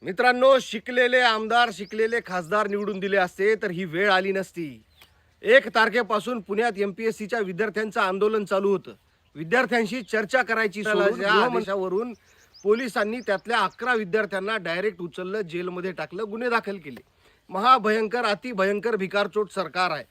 मित्रांनो, शिकलेले आमदार शिकलेले खासदार निवडून दिले असते तर ही वेळ आली नसती। 1 तारखेपासून पुण्यात एमपीएससीच्या विद्यार्थ्यांचं आंदोलन चालू होतं। विद्यार्थ्यांशी चर्चा करायची सोडून गृहमंत्रालयावरून पोलिसांनी त्यातल्या 11 विद्यार्थ्यांना डायरेक्ट उचललं, जेलमध्ये टाकलं, गुन्हे दाखल केले। महाभयंकर अतिभयंकर भिकारचोट सरकार आहे।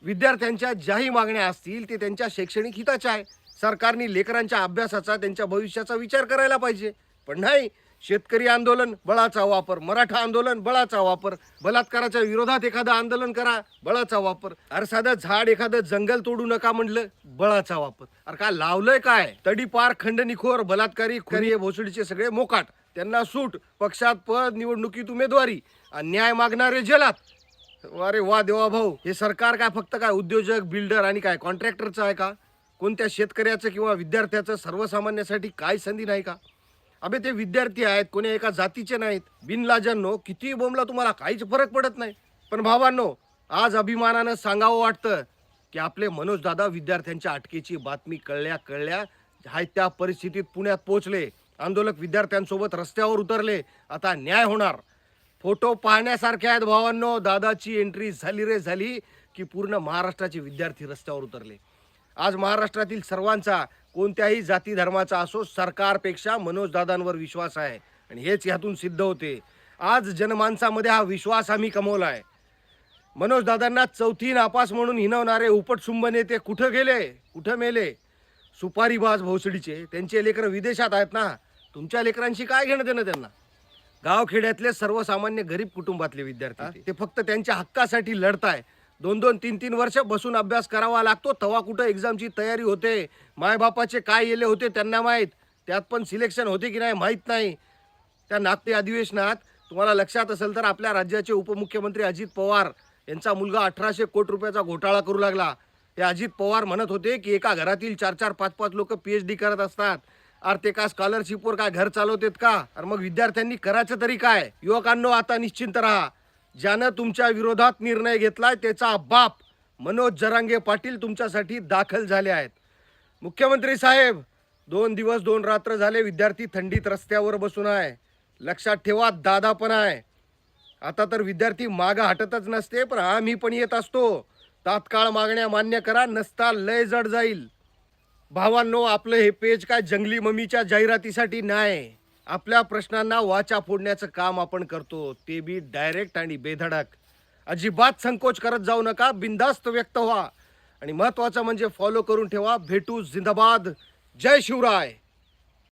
विद्यार्थ्यांच्या ज्याही मागण्या असतील ते त्यांच्या शैक्षणिक हिताच्या आहे। सरकारने लेकरांच्या अभ्यासाचा, त्यांच्या भविष्याचा विचार करायला पाहिजे, पण नाही। शेतकरी आंदोलन, बळाचा वापर, मराठा आंदोलन, बळाचा वापर, बलात्काराच्या विरोधात एखादं आंदोलन करा, बळाचा वापर, अरे साधं झाड एखादं जंगल तोडू नका म्हणलं, बळाचा वापर। अरे काय लावलंय काय? तडीपार, खंडणीखोर, बलात्कारी, खुनी भोसडीचे सगळे मोकाट, त्यांना सूट, पक्षात पद, निवडणुकीत उमेदवारी, आणि न्याय मागणारे जेलात। अरे वा देवा भाऊ, हे सरकार काय फक्त काय उद्योजक, बिल्डर आणि काय कॉन्ट्रॅक्टरचं आहे का? कोणत्या शेतकऱ्याचं किंवा विद्यार्थ्याचं, सर्वसामान्यासाठी काय संधी नाही का? अबे ते विद्यार्थी आहेत, कोणी एका जातीचे नाहीत। बिनलाजांनो, किती बोंबला तुम्हाला काहीच फरक पडत नाही। पण भावांनो, आज अभिमानानं सांगावं वाटतं की आपले मनोज दादा विद्यार्थ्यांच्या अटकेची बातमी कळल्या हाय त्या परिस्थितीत पुण्यात पोहोचले। आंदोलक विद्यार्थ्यांसोबत रस्त्यावर उतरले। आता न्याय होणार। फोटो पाहण्यासारखे आहेत भावांनो। दादाची एंट्री झाली रे झाली की पूर्ण महाराष्ट्राचे विद्यार्थी रस्त्यावर उतरले। आज महाराष्ट्रातील सर्वांचा, कोणत्याही जाती धर्माचा असो, सरकारपेक्षा मनोज दादांवर विश्वास आहे, आणि हेच यातून सिद्ध होते। आज जनमानसामध्ये हा विश्वास आम्ही कमवला आहे। मनोज दादांना चौथी नापास म्हणून हिनवणारे उपटसुंब नेते कुठं गेले, कुठं मेले? सुपारीबाज भोसडीचे, त्यांचे लेकरं विदेशात आहेत ना। तुमच्या लेकरांशी काय घेणं देणं त्यांना? गावखेड्यातले सर्वसामान्य गरीब कुटुंबातले विद्यार्थी ते फक्त त्यांच्या हक्कासाठी लढताय। 2-2, 3-3 वर्ष बसून अभ्यास करावा लागतो, तेव्हा कुठं एक्झामची तयारी होते? मायबापाचे काय येले होते त्यांना माहीत, त्यात पण सिलेक्शन होते की नाही माहीत नाही। त्या नागपूर अधिवेशनात तुम्हाला लक्षात असेल तर आपल्या राज्याचे उपमुख्यमंत्री अजित पवार यांचा मुलगा 1800 कोटी रुपयाचा घोटाळा करू लागला। हे अजित पवार म्हणत होते की एका घरातील 4-4, 5-5 लोक पीएचडी करत असतात। अरे ते का स्कॉलरशिपवर काय घर चालवतात का? अरे मग विद्यार्थ्यांनी करायचं तरी काय? युवकांनो, आता निश्चिंत राहा। ज्यानं तुमच्या विरोधात निर्णय घेतलाय त्याचा बाप मनोज जरांगे पाटील तुमच्यासाठी दाखल झाले आहेत। मुख्यमंत्री साहेब, 2 दिवस 2 रात्र झाले विद्यार्थी थंडीत रस्त्यावर बसून आहे। लक्षात ठेवा, दादा पण आहे। आता तर विद्यार्थी मागं हटतच नसते, पण आम्ही पण येत असतो। तात्काळ मागण्या मान्य करा, नसता लय जड जाईल। भावांनो, आपलं हे पेज काय जंगली मम्मीच्या जाहिरातीसाठी नाही। आपल्या प्रश्नांना वाचा फोडण्याचं काम आपण करतो, ते बी डायरेक्ट आणि बेधडक। अजिबात संकोच करत जाऊ नका, बिनधास्त व्यक्त व्हा, आणि महत्त्वाचं म्हणजे फॉलो करून ठेवा। भेटू, जिंदाबाद, जय शिवराय।